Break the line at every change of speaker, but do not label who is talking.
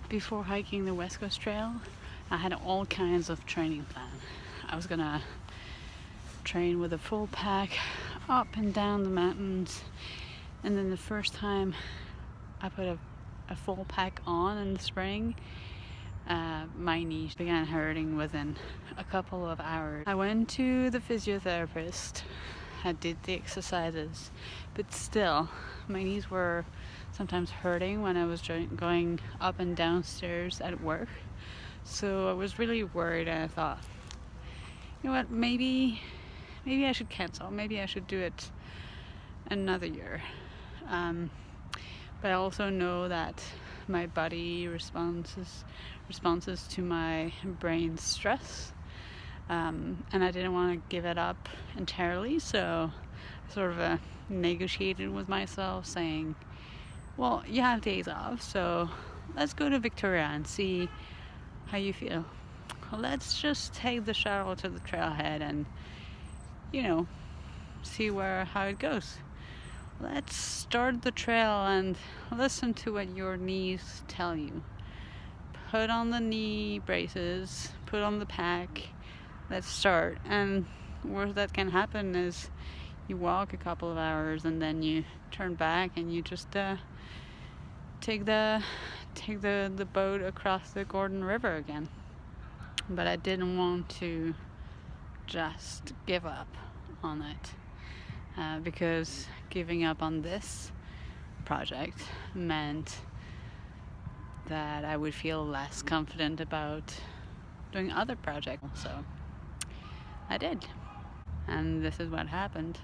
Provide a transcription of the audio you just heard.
Before hiking the West Coast Trail, I had all kinds of training plan. I was gonna train with a full pack up and down the mountains, and then the first time I put a full pack on in the spring, my knees began hurting within a couple of hours. I went to the physiotherapist, I did the exercises, but still my knees were sometimes hurting when I was going up and downstairs at work. So I was really worried, and I thought, you know what, maybe I should cancel. Maybe I should do it another year. But I also know that my body responses to my brain's stress, and I didn't want to give it up entirely. So I sort of negotiated with myself, saying, well, you have days off, so let's go to Victoria and see how you feel. Let's just take the shuttle to the trailhead and, see how it goes. Let's start the trail and listen to what your knees tell you. Put on the knee braces, put on the pack, let's start. And worst that can happen is you walk a couple of hours and then you turn back and you just take the boat across the Gordon River again. But I didn't want to just give up on it, because giving up on this project meant that I would feel less confident about doing other projects. So I did, and this is what happened.